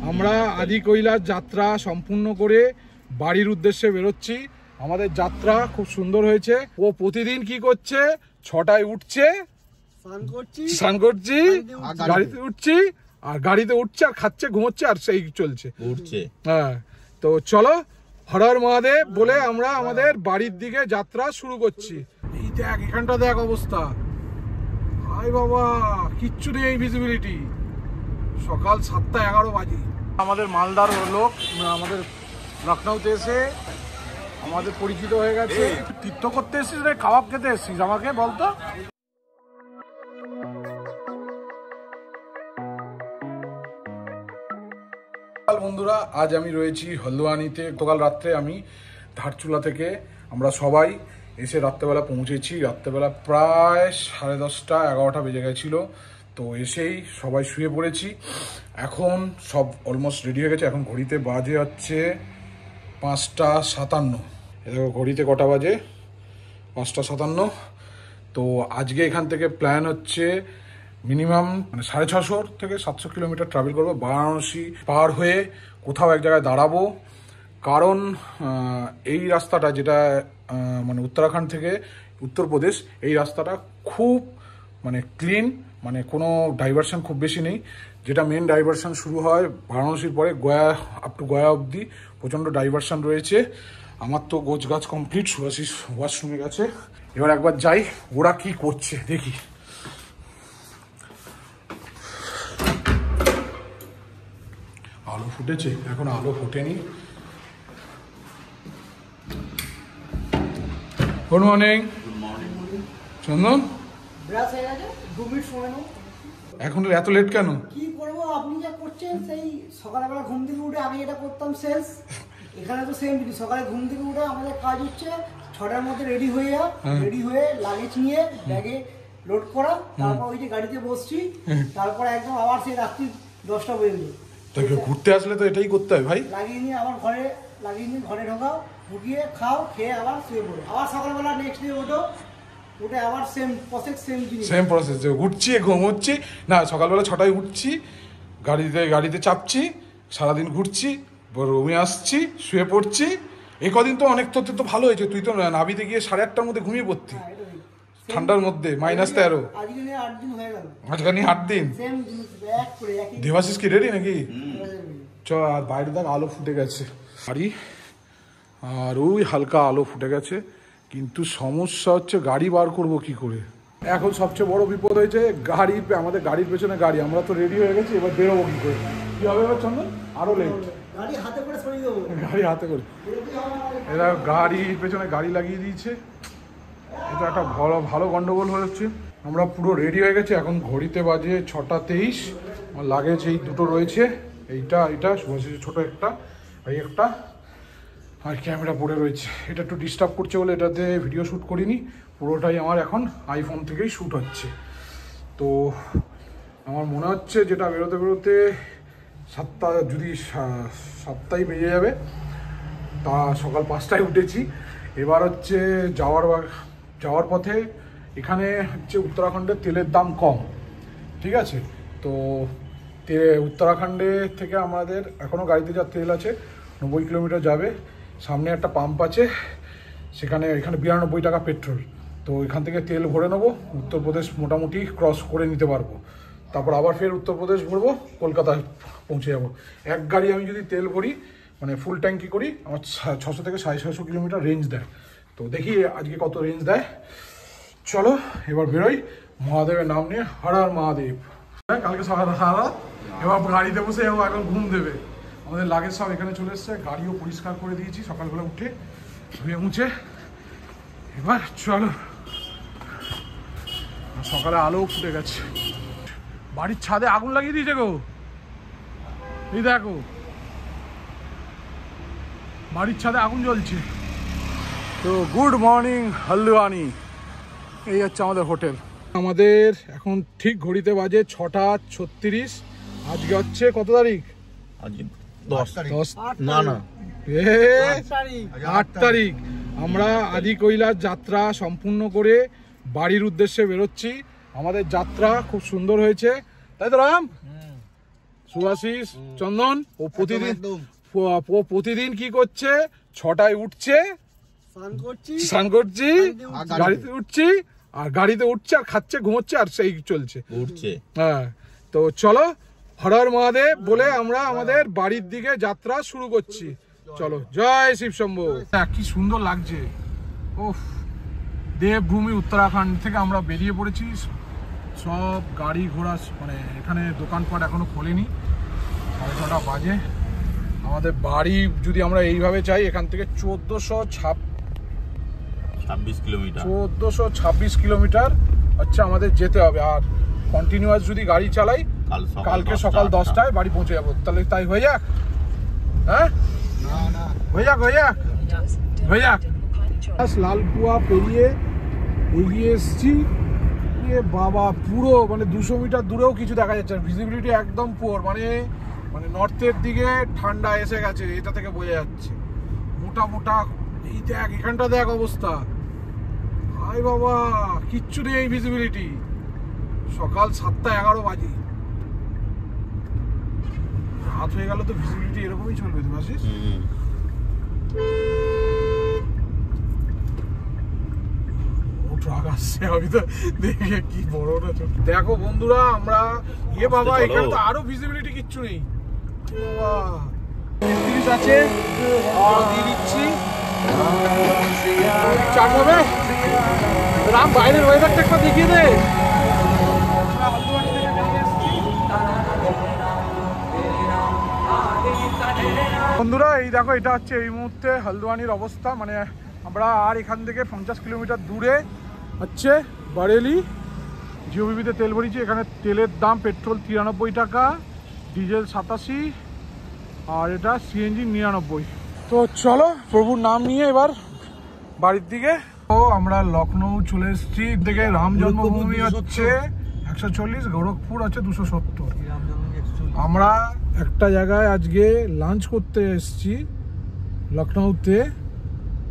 আমরা আদি কৈলাস যাত্রা সম্পূর্ণ করে বাড়ির উদ্দেশ্যে বেরোচ্ছি। আমাদের যাত্রা খুব সুন্দর হয়েছে। ও প্রতিদিন কি করছে, 6টায় উঠছে, স্নান করছি, গাড়িতে উঠছি, আর গাড়িতে উঠছে আর খাচ্ছে, ঘুমোচ্ছে, আর সেই চলছে উঠছে। হ্যাঁ, তো চলো হর হর মহাদেব বলে আমরা আমাদের বাড়ির দিকে যাত্রা শুরু করছি। এই দেখ, এখানটা দেখ অবস্থা, আয় বাবা, কিচ্ছু নেই ভিজিবিলিটি। সকাল 7:11 বাজে। আমাদের মালদার লোক আমাদের লখনৌতে এসে আমাদের পরিচিত হয়ে গেছে। তীর্থ করতে এসেছিস রে, কাবাব খেতে এসেছিস? আমাকে বলতো। বন্ধুরা, আজ আমি রয়েছি হলদোয়ানিতে। গতকাল রাত্রে আমি ধারচুলা থেকে আমরা সবাই এসে রাত্রেবেলা পৌঁছেছি। রাত্রেবেলা প্রায় 10:30-11টা বেজে গেছিল। তো এসেই সবাই শুয়ে পড়েছি। এখন সব অলমোস্ট রেডি হয়ে গেছে। এখন ঘড়িতে বাজে হচ্ছে 5:57। দেখো ঘড়িতে কটা বাজে, 5:57। তো আজকে এখান থেকে প্ল্যান হচ্ছে মিনিমাম 650 থেকে 700 কিলোমিটার ট্রাভেল করবো। বারাণসী পার হয়ে কোথাও এক জায়গায় দাঁড়াবো, কারণ এই রাস্তাটা যেটা মানে উত্তরাখণ্ড থেকে উত্তরপ্রদেশ, এই রাস্তাটা খুব ক্লিন, কোনো ডাইভারশন খুব বেশি নেই। যেটা মেন ডাইভারশন শুরু হয় বারাণসীর পরে গয়া, আপ টু গয়া অবধি প্রচণ্ড ডাইভারশন রয়েছে। আমার তো গোছ গাছ কমপ্লিট, সুভাষিস ওয়াশরুমে গেছে। এবার একবার যাই ওরা কি করছে দেখি। আলো ফুটেছে, এখন আলো ফুটেনি। Good morning. চন্দন, এখন এত লেট কেন? কি করবো, আপনি যা করছেন সেই সকালবেলা ঘুম থেকে উঠে আমি এটা করতাম শেষ। এখানে তো সেম জিনিস, সকালে ঘুম থেকে উঠে আমাদের কাজ হচ্ছে 6টার মধ্যে রেডি হয়ে যাও, রেডি হয়ে লাগেজ নিয়ে ব্যাগে লোড করা, তারপর ওই যে গাড়িতে বসছি, তারপর একদম আবার সেই রাত্রি 10টা পর্যন্ত। ঘুরতে আসলে তো এটাই করতে হয় ভাই। লাগিয়ে নিয়ে আবার ঘরে ঢোকাও, ঢুকিয়ে খাও, খেয়ে আবার শুয়ে পড়ো। আবার সকালবেলা নেক্সট ডে ওঠো, ওটা আবার সেম প্রসেস, সেম প্রসেস। উঠছি, ঘুমোচ্ছি না, সকালবেলা 6টায় উঠছি, গাড়িতে চাপছি, সারাদিন ঘুরছি, রুমে আসছি, শুয়ে পড়ছি। এই কদিন তো অনেক তোর তো ভালো হয়েছে, তুই তো নাভিতে গিয়ে 8:30টার মধ্যে ঘুমিয়ে পড়তি, ঠান্ডার মধ্যে -13। আজকে নিয়ে 8 দিন। দেবাশিস কি রেডি নাকি? চ, আর বাইরে দেখ আলো ফুটে গেছে গাড়ি, আর ওই হালকা আলো ফুটে গেছে। কিন্তু সমস্যা হচ্ছে গাড়ি বার করব কি করে। এখন সবচেয়ে বড় বিপদ হয়েছে আমাদের গাড়ির পেছনে গাড়ি। আমরা তো রেডি হয়ে গেছি, এবার বেরোবো কি করে? কি হবে এবার চন্দন? আরো লেট, গাড়ি হাতে করে এরা গাড়ির পেছনে গাড়ি লাগিয়ে দিয়েছে। এটা একটা ভালো গন্ডগোল হচ্ছে। আমরা পুরো রেডি হয়ে গেছি। এখন ঘড়িতে বাজে 6:23। আমার লাগেজ এই দুটো রয়েছে, এইটা সুভাষিসের ছোট একটা, এই একটা, আর ক্যামেরা পড়ে রয়েছে। এটা একটু ডিস্টার্ব করছে বলে এটাতে ভিডিও শ্যুট করিনি। পুরোটাই আমার এখন আইফোন থেকেই শ্যুট হচ্ছে। তো আমার মনে হচ্ছে যেটা বেরোতে 7টা, যদি 7টাই বেজে যাবে। তা সকাল 5টায় উঠেছি। এবার হচ্ছে যাওয়ার পথে এখানে হচ্ছে উত্তরাখণ্ডের তেলের দাম কম, ঠিক আছে? তো উত্তরাখণ্ডে থেকে আমাদের এখনও গাড়িতে যা তেল আছে 90 কিলোমিটার যাবে। সামনে একটা পাম্প আছে, এখানে 92 টাকা পেট্রোল। তো এখান থেকে তেল ভরে নেবো, উত্তরপ্রদেশ মোটামুটি ক্রস করে নিতে পারবো। তারপর আবার ফের উত্তরপ্রদেশ ভরবো, কলকাতায় পৌঁছে যাবো। এক গাড়ি আমি যদি তেল ভরি, ফুল ট্যাঙ্কি করি, আমার 600 থেকে 650 কিলোমিটার রেঞ্জ দেয়। তো দেখি আজকে কত রেঞ্জ দেয়। চলো এবার বেরোই, মহাদেবের নাম নিয়ে। হর হর মহাদেব। কালকে সারা এবার গাড়িতে বসে এখন ঘুম দেবে। আমাদের লাগেজ সব এখানে চলে এসছে, গাড়িও পরিষ্কার করে দিয়েছি সকালবেলা উঠে ধুয়ে মুছে। এবার চলো, সকালে আলো ফুটে গেছে। বাড়ির ছাদে আগুন লাগিয়ে দিয়েছে গো, এই দেখো বাড়ির ছাদে আগুন জ্বলছে। তো গুড মর্নিং হলদোয়ানি, এই হচ্ছে আমাদের হোটেল। আমাদের এখন ঠিক ঘড়িতে বাজে 6:36। আজকে হচ্ছে কত তারিখ? আজকে 8 তারিখ। আমরা আদি কৈলাস যাত্রা সম্পূর্ণ করে বাড়ির উদ্দেশ্যে বেরোচ্ছি। আমাদের যাত্রা খুব সুন্দর হয়েছে, তাই তো রাম? সুভাশিস, চন্দন ও প্রতিদিন কি করছে, 6টায় উঠছে, স্নান করছি, গাড়িতে উঠছি, আর গাড়িতে উঠছে আর খাচ্ছে, ঘুমোচ্ছে, আর সেই চলছে উঠছে। হ্যাঁ, তো চলো হর হর মহাদেব বলে আমরা আমাদের বাড়ির দিকে যাত্রা শুরু করছি। চলো, জয় শিব শম্ভু। কি সুন্দর লাগছে। ওহ, দেবভূমি উত্তরাখণ্ড থেকে আমরা বেরিয়ে পড়েছি। সব গাড়ি ঘোড়া, মানে এখানে দোকানপাট এখনো খোলেনি, 6:30 বাজে। আমাদের বাড়ি যদি আমরা এইভাবে চাই, এখান থেকে 1426 কিলোমিটার আচ্ছা আমাদের যেতে হবে। আর কন্টিনিউয়াস যদি গাড়ি চালাই, কালকে সকাল 10টায় বাড়ি পৌঁছে যাবো। তাহলে তাই হয়ে যাক? হ্যাঁ, হয়ে যাক। লালপুয়া পেরিয়ে এগিয়ে এসছি। বাবা, পুরো মানে 200 মিটার দূরেও কিছু দেখা যাচ্ছে না, ভিজিবিলিটি একদম পুয়ার। মানে নর্থের দিকে ঠান্ডা এসে গেছে, এটা থেকে বোঝা যাচ্ছে। মোটা এই দেখ, এখানটা দেখ অবস্থা। আয় বাবা, কিচ্ছু নেই ভিজিবিলিটি। সকাল 7:11 বাজে, রাত হয়ে গেল তো ভিজিবিলিটি এরকমই চলবে। তো ভাসিস, ট্রাক আসছে, আমি তো দেখে কি বড় না। দেখো বন্ধুরা, আমরা বাবা এখানে তো আরো ভিজিবিলিটি কিচ্ছু নেই। বাবা 33 আছে, দিয়ে দিচ্ছি। চাট হবে রাম, বাইরের ওয়েদারটা একটা দেখিয়ে দে। বন্ধুরা এই দেখো, এটা হচ্ছে এই মুহূর্তে হলদওয়ানির অবস্থা। মানে আমরা আর এখান থেকে 50 কিলোমিটার দূরে হচ্ছে বারেলি। জিওবিবিতে তেল ভরিয়েছি। এখানে তেলের দাম পেট্রোল 93 টাকা, ডিজেল 87, আর এটা সিএনজি 99। তো চলো প্রভুর নাম নিয়ে এবার বাড়ির দিকে। তো আমরা লখনৌ চলে এসেছি। থেকে রাম জন্মভূমি হচ্ছে 140, গোরখপুর হচ্ছে 270। আমরা একটা জায়গায় আজকে লাঞ্চ করতে এসেছি লখনৌতে।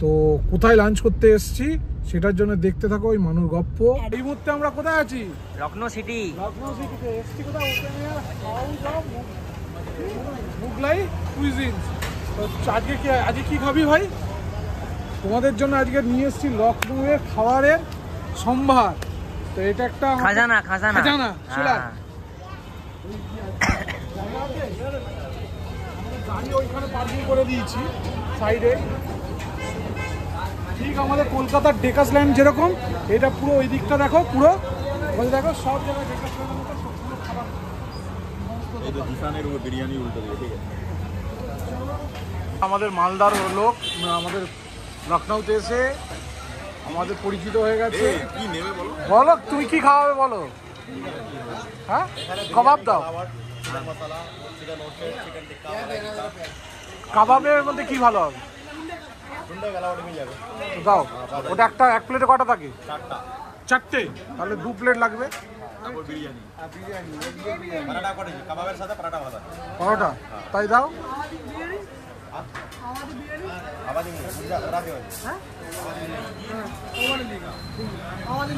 তো কোথায় লাঞ্চ করতে এসেছি সেটার জন্য দেখতে থাকো ওই মানুষ গপ্প। এই মুহূর্তে আমরা কোথায় আছি? লখনৌ সিটিতে এসেছি। কোথায়? মুগলাই কুইজিনস। তো আজকে কি খাবি ভাই? তোমাদের জন্য আজকে নিয়ে এসেছি লখনৌয়ের খাবারের সম্ভার। তো এটা একটা খাজানা চলে গাড়ি ওইখানে পার্কিং করে দিয়েছি সাইডে। ঠিক আমাদের কলকাতার ডেকাসল্যান্ড যেরকম, এটা পুরো ওই দিকটা দেখো, পুরো দেখো সব জায়গায় ডেকাসল্যান্ডের মতো সবগুলো খাবার। আমাদের মালদার লোক আমাদের লখনৌতে এসে আমাদের পরিচিত হয়ে গেছে। বলো তুমি কি খাওয়াবে বলো? হ্যাঁ, কাবাব দাও। কাবাবের মধ্যে কি ভালো হবে দাও। ওটা এক প্লেটে কটা থাকে? 4টে। তাহলে 2 প্লেট লাগবে। পরোটা তাই দাও।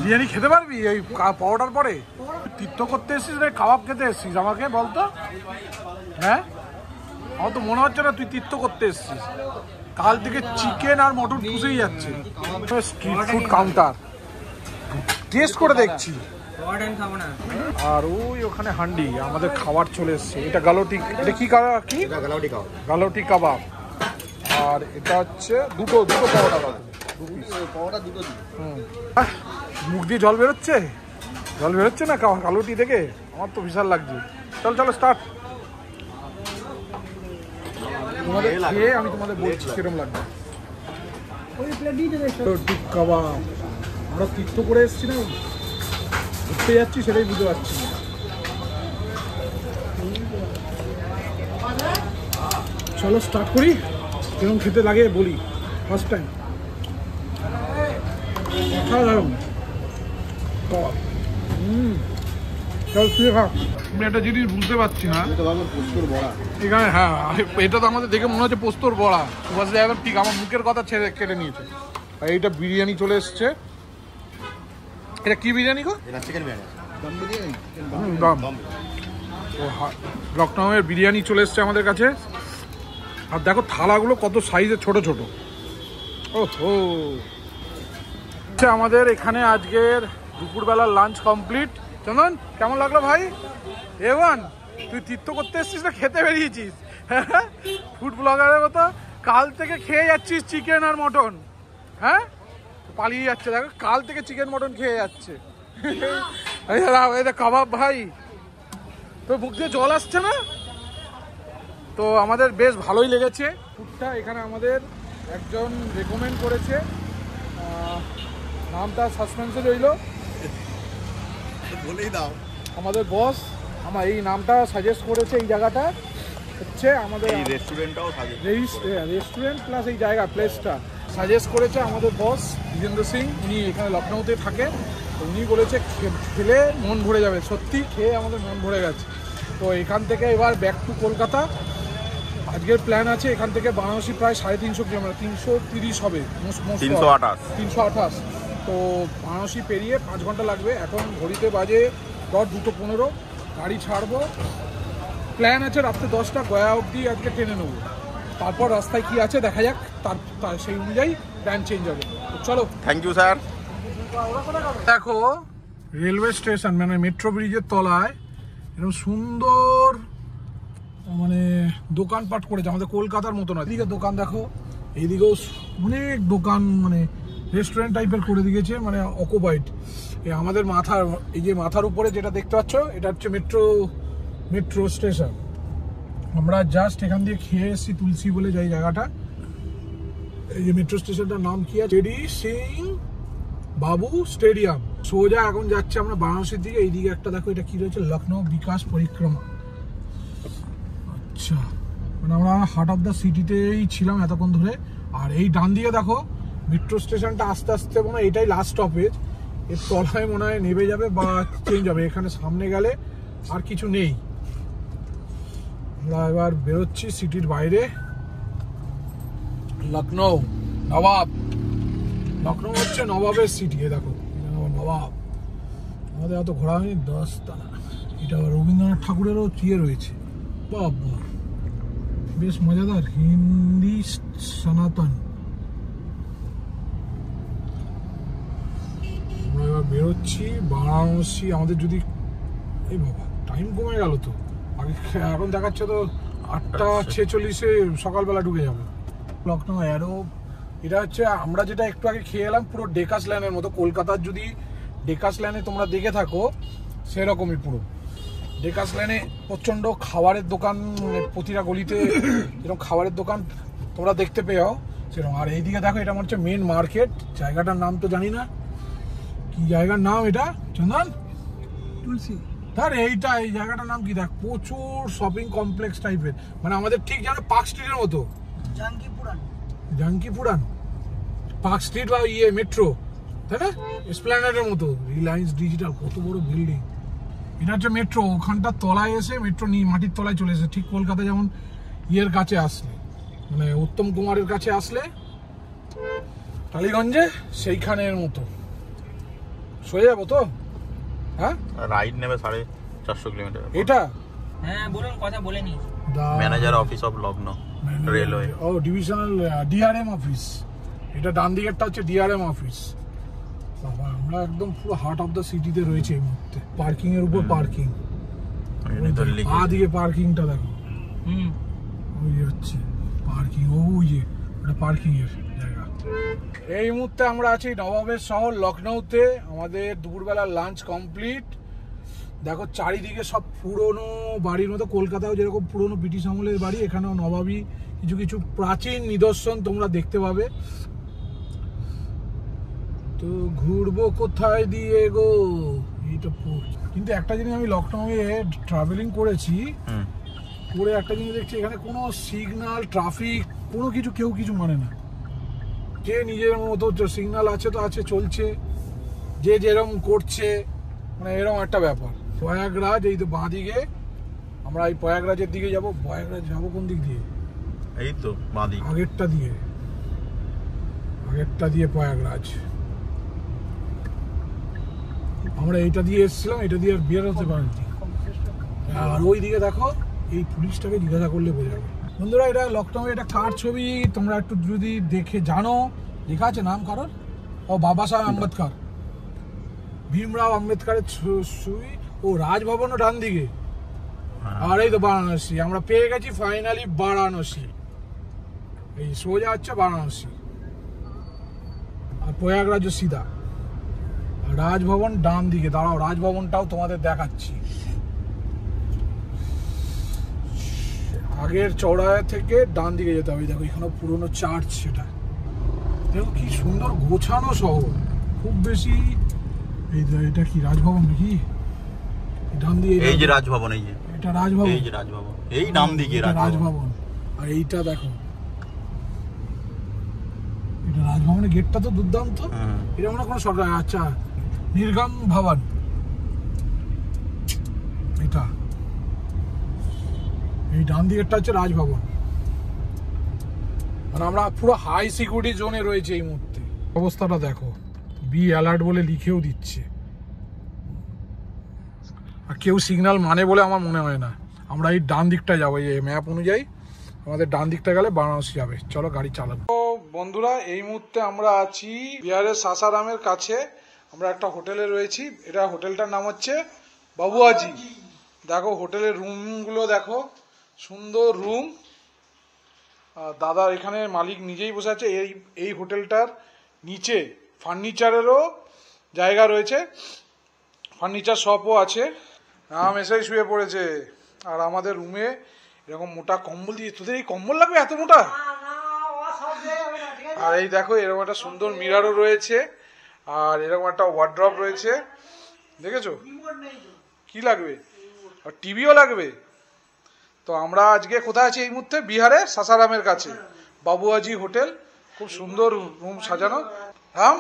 বিরিয়ানি খেতে পারবি এই পরোটার পরে? তীর্থ করতে এসেছিস রে, কাবাব খেতে এসেছিস? আমাকে বলতো। হ্যাঁ, আমার তো মনে হচ্ছে না তুই তীর্থ করতে এসেছিস। কাল থেকে চিকেন আর মটন পুষেই যাচ্ছে। স্ট্রিট ফুড কাউন্টার টেস্ট করে দেখছি। আর ওই ওখানে হান্ডি আমাদের খাবার চলে এসছে। এটা গালোটি, এটা কি গালোটি কাবাব। আর এটা হচ্ছে দুটো পরোটা দুটো। মুখ দিয়ে জল বেরোচ্ছে না কালোটি থেকে? আমার তো বিশাল লাগছে। চলো স্টার্ট। তোমাদের খেয়ে আমি তোমাদের বলছি কিরকম লাগবে। কাবাব আমরা তীর্থ করে এসেছি না, ঘুরতে যাচ্ছি, সেটাই বুঝতে পারছি। চলো স্টার্ট করি। কিরকম খেতে লাগে বলি। ফার্স্ট টাইম চল তুই খা। আমি একটা জিনিস বুঝতে পারছি না এখানে। হ্যাঁ, এটা তো আমাদের দেখে মনে হচ্ছে পোস্তর বড়া। সুভাষ একদম ঠিক আমার মুখের কথা কেটে নিয়েছে। আর এইটা বিরিয়ানি চলে এসছে। এটা কি বিরিয়ানি গো? চিকেন বিরিয়ানি। দম। তো লখনউয়ের বিরিয়ানি চলে এসছে আমাদের কাছে। আর দেখো থালাগুলো কত সাইজে ছোট ছোট। ওহো, আমাদের এখানে আজকের দুপুরবেলার লাঞ্চ কমপ্লিট। চন্দন, কেমন লাগলো ভাই? এ1, তুই তীর্থ করতে এসছিস না খেতে বেরিয়েছিস? ফুড ব্লগারের মতো কাল থেকে খেয়ে যাচ্ছিস চিকেন আর মটন। হ্যাঁ, পালিয়ে যাচ্ছে, দেখো কাল থেকে চিকেন মটন খেয়ে যাচ্ছে। কাবাব ভাই, তো মুখ দিয়ে জল আসছে না? তো আমাদের বেশ ভালোই লেগেছে ফুডটা। এখানে আমাদের একজন রেকমেন্ড করেছে, নামটা সাসপেন্সে রইল, বলেই দাও। আমাদের বস আমার এই নামটা সাজেস্ট করেছে। এই জায়গাটা হচ্ছে আমাদের রেস্টুরেন্টটাও রেস্টুরেন্ট প্লাস এই জায়গা প্লেসটা সাজেস্ট করেছে আমাদের বস বিজেন্দ্র সিং। উনি এখানে লখনউতে থাকে। তো উনি বলেছে খেলে মন ভরে যাবে। সত্যি খেয়ে আমাদের মন ভরে গেছে। তো এখান থেকে এবার ব্যাক টু কলকাতা। আজকের প্ল্যান আছে এখান থেকে বারাণসী প্রায় 350 কিলোমিটার, 330 হবে, 328। তো বারাণসী পেরিয়ে 5 ঘন্টা লাগবে। এখন ঘড়িতে বাজে 2:15, গাড়ি ছাড়বো। প্ল্যান আছে রাত্রে 10টা গয়া অবধি আজকে ট্রেনে নেবো। তারপর রাস্তায় কি আছে দেখা যাক, তার সেই অনুযায়ী প্ল্যান চেঞ্জ হবে। চলো, থ্যাংক ইউ স্যার। দেখো রেলওয়ে স্টেশন মানে মেট্রো ব্রিজের তলায় এরকম সুন্দর মানে দোকানপাট করেছে, আমাদের কলকাতার মতো না। এদিকে দোকান দেখো, এইদিকেও অনেক দোকান, মানে রেস্টুরেন্ট টাইপের করে দিয়েছে, মানে অকুপাইড। আমাদের মাথার এই যে মাথার উপরে যেটা দেখতে পাচ্ছ, এটা হচ্ছে মেট্রো স্টেশন। আমরা জাস্ট এখান দিয়ে খেয়ে এসেছি তুলসী বলে যাই জায়গাটা। এই যে মেট্রো স্টেশনটার নাম কি আছে, জেডি সিং বাবু স্টেডিয়াম। সোজা এখন যাচ্ছে আমরা বারাণসীর দিকে। এইদিকে একটা দেখো, এটা কি রয়েছে, লখনউ বিকাশ পরিক্রমা। আচ্ছা, মানে আমরা হার্ট অফ দ্য সিটিতেই ছিলাম এতক্ষণ ধরে। আর এই ডান দিকে দেখো মেট্রো স্টেশনটা আস্তে আস্তে মনে হয় এটাই লাস্ট স্টপেজ। এর তলায় মনে হয় নেমে যাবে বা চেঞ্জ হবে। এখানে সামনে গেলে আর কিছু নেই। আমরা এবার বেরোচ্ছি সিটির বাইরে। লখনউ নবাব, লখনউ হচ্ছে নবাবের সিটি। এ দেখো নবাব, আমাদের এত ঘোরা হয়নি। 10 তালা, এটা রবীন্দ্রনাথ ঠাকুরেরও চিয়ে রয়েছে। বাবা, বেশ মজাদার। হিন্দি সনাতন। আমরা এবার বেরোচ্ছি বারাণসী। আমাদের যদি এই বাবা টাইম কমে গেল তো, আগে এখন দেখাচ্ছে তো 8:46-এ সকালবেলা ঢুকে যাবে। লখনউ অ্যারো, এটা হচ্ছে আমরা যেটা একটু আগে খেয়ে এলাম, পুরো ডেকাস ল্যানের মতো। কলকাতার যদি ডেকাস ল্যানে তোমরা দেখে থাকো সেরকমই পুরো। ডেকাস ল্যানে প্রচণ্ড খাবারের দোকান, প্রতিটা গলিতে এরকম খাবারের দোকান তোমরা দেখতে পেও সেরকম। আর এইদিকে দেখো, এটা মনে হচ্ছে মেন মার্কেট। জায়গাটার নাম তো জানি না কি জায়গার নাম এটা, চন্দন? তুলসী। তার এইটা, এই জায়গাটার নাম কি দেখ, প্রচুর শপিং কমপ্লেক্স টাইপের, মানে আমাদের ঠিক যেন পার্ক স্ট্রিটের মতো। জাঙ্কিপুরান পার্ক স্ট্রিট বা মেট্রো, তাই না? এসপ্ল্যানেডের মতো। রিলায়েন্স ডিজিটাল, কত বড় বিল্ডিং। এটা হচ্ছে মেট্রো। ওখানটার তলায় এসে মেট্রো মাটির তলায় চলে এসে, ঠিক কলকাতা যেমন ইয়ের কাছে আসলে, মানে উত্তম কুমারের কাছে আসলে টালিগঞ্জে, সেইখানের মতো সয়ে যাবো তো। হ্যাঁ, রাইড নেবে 450 কিলোমিটার। এটা হ্যাঁ বলুন, কথা বলে নি। Manager office of Lucknow railway. ও, ডিভিশনাল ডিআরএম অফিস। এটা ডান দিকেরটা হচ্ছে ডিআরএম অফিস। বাবা, আমরা একদম পুরো হার্ট অফ দ্য সিটিতে রয়েছে এই মুহূর্তে। পার্কিং এর উপর পার্কিং, দিকে পার্কিংটা দেখো। ওই হচ্ছে পার্কিং, ওই যে ওটা পার্কিং এর জায়গা। এই মুহূর্তে আমরা আছি নবাবের শহর লখনউতে। আমাদের দুপুরবেলা লাঞ্চ কমপ্লিট। দেখো চারিদিকে সব পুরনো বাড়ির মতো। কলকাতাও যেরকম পুরনো ব্রিটিশ আমলের বাড়ি, এখানেও নবাবী কিছু কিছু প্রাচীন নিদর্শন তোমরা দেখতে পাবে। তো ঘুরবো কোথায় দিয়ে গো, এইটা। কিন্তু একটা জিনিস আমি লখনউয়ে ট্রাভেলিং করেছি, করে একটা জিনিস দেখছি, এখানে কোনো সিগন্যাল, ট্রাফিক, কোনো কিছু কেউ কিছু মানে না। যে নিজের মতো সিগন্যাল আছে তো আছে, চলছে, যে যেরকম করছে, মানে এরকম একটা ব্যাপার। প্রয়াগরাজ, এই তো বাঁ দিকে। আমরা এই প্রয়াগরাজের দিকে যাবো। প্রয়াগরাজ যাবো কোন দিক দিয়ে? এই তো বাঁ দিকে, আগেরটা দিয়ে প্রয়াগরাজ। আমরা এইটা দিয়ে এসেছিলাম, এটা দিয়ে আর বের হতে পারিনি। আর ওই দিকে দেখো, এই পুলিশটাকে জিজ্ঞাসা করলে বোঝা যাবে। বন্ধুরা, এটা লকডাউনে এটা কার ছবি তোমরা একটু যদি দেখে জানো, লেখা আছে নাম কারোর, ও বাবা সাহেব আম্বেদকর, ভীমরাও আম্বেদকরের ছবি। ও রাজভবনও ডান দিকে। আর এই তো বারাণসী, আমরা পেয়ে গেছি ফাইনালি বারাণসী। এই সোজা হচ্ছে বারাণসী, আর প্রয়াগরাজ সিধা, আর রাজভবন ডান দিকে। দাঁড়াও, রাজভবনটাও তোমাদের দেখাচ্ছি। আগের চৌরাহা থেকে ডান দিকে যেতে হবে। দেখো এখানে পুরনো চার্চ, সেটা দেখো কি সুন্দর গোছানো শহর, খুব বেশি। এই এটা কি রাজভবন নাকি? ডান দিকে এই যে রাজভবন, এই যে এটা রাজভবন, এই যে রাজভবন, এই ডান দিকে রাজভবন। আর এইটা দেখো, এটা রাজভবনের গেটটা তো দুর্দান্ত। এটা মনে কোনো সরকার, আচ্ছা নির্গম ভবন এটা। এই ডান দিকেরটা হচ্ছে রাজভবন। আর আমরা পুরো হাই সিকিউরিটি জোনে রয়েছে এই মুহূর্তে। অবস্থাটা দেখো, বি অ্যালার্ট বলে লিখেও দিচ্ছে। আর কেউ সিগন্যাল মানে বলে আমার মনে হয় না। আমরা এই ডান দিকটা যাবো, এই ম্যাপ অনুযায়ী আমাদের ডান দিকটা গেলে বারাণসী যাবে। চলো গাড়ি চালাবো। বন্ধুরা, এই মুহূর্তে আমরা আছি বিহারের সাসারামের কাছে। আমরা একটা হোটেলে রয়েছি। এটা হোটেলটার নাম হচ্ছে বাবুয়াজি। দেখো হোটেলের রুমগুলো দেখো, সুন্দর রুম। দাদা এখানে মালিক নিজেই বসে আছে। এই হোটেলটার নিচে ফার্নিচারেরও জায়গা রয়েছে, ফার্নিচার শপও আছে। রাম এসেই শুয়ে পড়েছে। আর আমাদের রুমে এরকম মোটা কম্বল দিয়ে, তোদের এই কম্বল লাগবে এত মোটা? আর এই দেখো এরকম একটা সুন্দর মিরারও রয়েছে, আর এরকম একটা ওয়ার্ড্রপ রয়েছে, দেখেছো? কি লাগবে? আর টিভিও লাগবে। তো আমরা আজকে কোথায় আছি এই মুহূর্তে? বিহারে সাসারামের কাছে বাবুয়াজি হোটেল। খুব সুন্দর রুম সাজানো। রাম,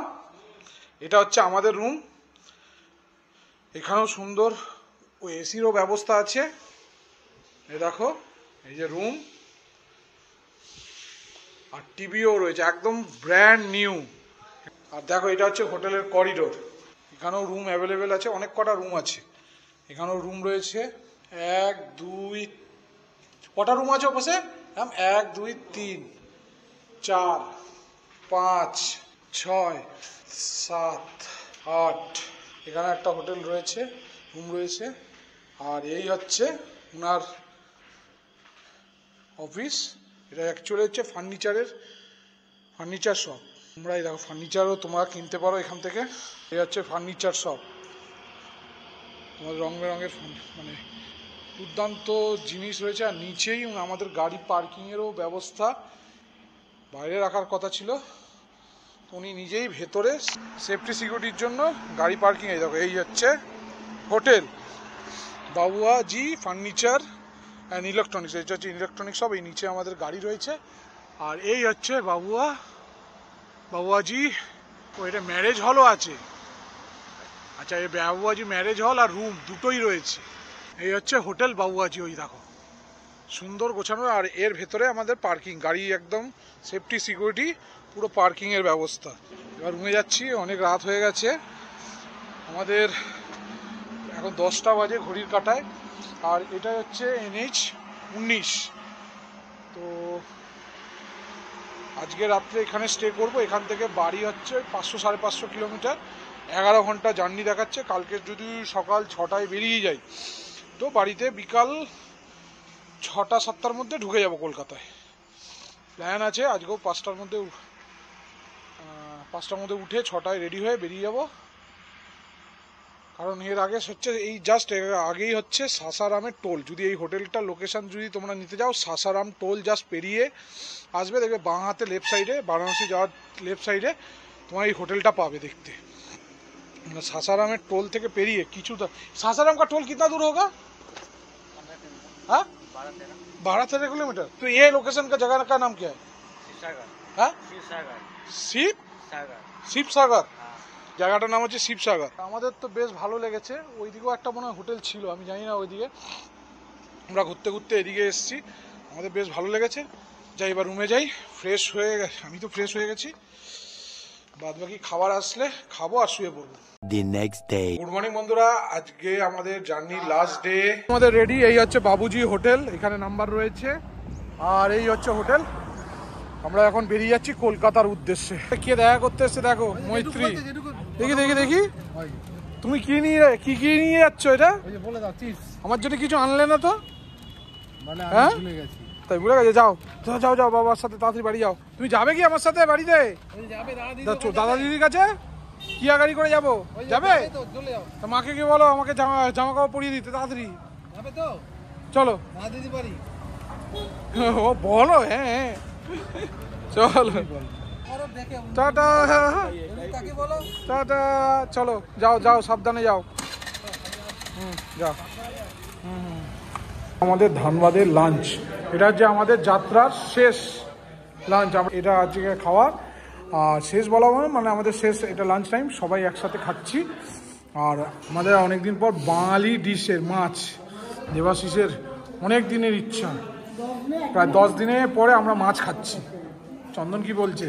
এটা হচ্ছে আমাদের রুম। এখানেও সুন্দর ও এসিরও ব্যবস্থা আছে। এই দেখো, এই যে রুম, আর টিভিও রয়েছে, একদম ব্র্যান্ড নিউ। আর দেখো এটা হচ্ছে হোটেলের করিডোর। এখানেও রুম অ্যাভেলেবেল আছে, অনেক কটা রুম আছে। এখানেও রুম রয়েছে 1 2, কটা রুম আছে ওপাশে? 1 2 3 4 5 6 7 8। এখানে একটা হোটেল রয়েছে, রুম রয়েছে। আর এই হচ্ছে ওনার অফিস। এটা অ্যাকচুয়ালি হচ্ছে ফার্নিচার শপ। তোমরা এই দেখো, ফার্নিচারও তোমরা কিনতে পারো এখান থেকে। এই হচ্ছে ফার্নিচার শপ। তোমার রং বেরঙের মানে দুর্দান্ত জিনিস রয়েছে। আর নিচেই আমাদের গাড়ি পার্কিংয়েরও ব্যবস্থা। বাইরে রাখার কথা ছিল, উনি নিজেই ভেতরে সেফটি সিকিউরিটির জন্য গাড়ি পার্কিং। এই দেখো, এই হচ্ছে হোটেল বাবুয়াজি ফার্নিচার অ্যান্ড ইলেকট্রনিক্স। এটা হচ্ছে ইলেকট্রনিক্স সব। এই নিচে আমাদের গাড়ি রয়েছে। আর এই হচ্ছে বাবুয়াজি। ও এটা ম্যারেজ হলও আছে। আচ্ছা, এই বাবুয়াজি ম্যারেজ হল আর রুম দুটোই রয়েছে। এই হচ্ছে হোটেল বাবুয়াজি। ওই দেখো সুন্দর গোছানো। আর এর ভেতরে আমাদের পার্কিং, গাড়ি একদম সেফটি সিকিউরিটি, পুরো পার্কিংয়ের ব্যবস্থা। এবার রুমে যাচ্ছি, অনেক রাত হয়ে গেছে। আমাদের এখন 10টা বাজে ঘড়ির কাঁটায়। আর এটা হচ্ছে NH 19। তো আজকে রাত্রে এখানে স্টে করব। এখান থেকে বাড়ি হচ্ছে 500-550 কিলোমিটার, 11 ঘন্টা জার্নি দেখাচ্ছে। কালকে যদি সকাল 6টায় বেরিয়ে যাই, তো বাড়িতে বিকাল 6টা-7টার মধ্যে ঢুকে যাব কলকাতায়। প্ল্যান আছে আজকেও 5টার মধ্যে উঠে 6টায় রেডি হয়ে বেরিয়ে যাব। কারণ এর আগে হচ্ছে এই জাস্ট আগেই হচ্ছে সাসারামের টোল। যদি এই হোটেলটার লোকেশন যদি তোমরা নিতে যাও, সাসারাম টোল জাস্ট পেরিয়ে আসবে, দেখবে বাঁ হাতে লেফট সাইডে, বারাণসী যাওয়ার লেফট সাইডে তোমার এই হোটেলটা পাবে দেখতে। মানে सासाराम टोल থেকে পেরিয়ে কিছু सासाराम का टोल कितना दूर होगा? 12-13 किलोमीटर। तो ये लोकेशन का जगह का नाम क्या है? শিবসাগর। জায়গাটার নাম হচ্ছে শিবসাগর। আমাদের তো বেশ ভালো লেগেছে। ওইদিকেও একটা মনে হয় হোটেল ছিল, আমি জানি না। ওইদিকে আমরা ঘুরতে ঘুরতে এদিকে এসেছি, আমাদের বেশ ভালো লেগেছে। যাই এবার রুমে যাই, ফ্রেশ হয়ে গেছি। আমি তো ফ্রেশ হয়ে গেছি, বাদ বাকি খাবার আসলে খাবো আর শুয়ে পড়বো। the next day. Good morning বন্ধুরা, আজকে আমাদের জার্নির লাস্ট ডে। আমাদের রেডি, এই হচ্ছে বাবুজি হোটেল, এখানে নাম্বার রয়েছে, আর এই হচ্ছে হোটেল। আমরা এখন বেরিয়ে যাচ্ছি কলকাতার উদ্দেশ্যে। কে দেখা করতে এসছে দেখো, মৈত্রী। দেখি দেখি দেখি, তুমি কি নিয়ে যাচ্ছ? এটা আমার জন্য কিছু আনলে না তো? হ্যাঁ তাই ভুলে গেছে। যাও যাও যাও, বাবার সাথে তাড়াতাড়ি বাড়ি যাও। তুমি যাবে কি আমার সাথে বাড়িতে? দাদা দিদির কাছে কিয়া গাড়ি করে যাবো, যাবে? মাকে কি বলো আমাকে জামা কাপড় পরিয়ে দিতে তাড়াতাড়ি। চলো ও বলো, হ্যাঁ চলো টাটা। টাটা, চলো যাও যাও, সাবধানে যাও। যাও। আমাদের ধানবাদের লাঞ্চ, এটা হচ্ছে আমাদের যাত্রার শেষ লাঞ্চ। এটা আজকে খাওয়া আর শেষ বলা মানে আমাদের শেষ, এটা লাঞ্চ টাইম, সবাই একসাথে খাচ্ছি। আর আমাদের অনেকদিন পর বাঙালি ডিশের মাছ, দেবাশিসের অনেক দিনের ইচ্ছা, প্রায় 10 দিনের পরে আমরা মাছ খাচ্ছি। চন্দন কি বলছে?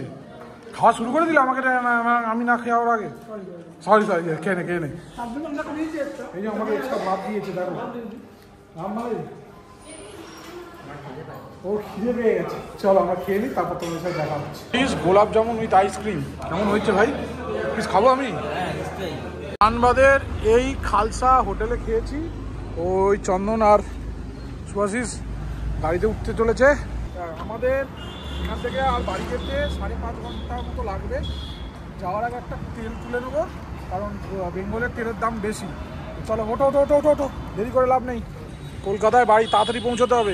খাওয়া শুরু করে দিলে আমাকে, আমি না খাওয়ার আগে? সরি সরি, খেয়ে নে খেয়ে নে। এই যে আমাকে এক্সট্রা ভাত দিয়েছে, দেখো ও খিদে পেয়ে গেছে। চলো আমরা খেয়ে নিই, তারপর তোমার সাথে দেখা হচ্ছে। প্লিজ গোলাপ জামুন উইথ আইসক্রিম কেমন হয়েছে ভাই? প্লিজ খাবো আমি। ধানবাদের এই খালসা হোটেলে খেয়েছি। ওই চন্দন আর সুভাশিস গাড়িতে উঠতে চলেছে। আমাদের এখান থেকে আর বাড়ি যেতে 5.5 ঘন্টার মতো লাগবে। যাওয়ার আগে একটা তেল তুলে নেবো, কারণ বেঙ্গলের তেলের দাম বেশি। চলো ওটো ওটো ওটো ওটো ওটো, দেরি করে লাভ নেই, কলকাতায় বাড়ি তাড়াতাড়ি পৌঁছতে হবে।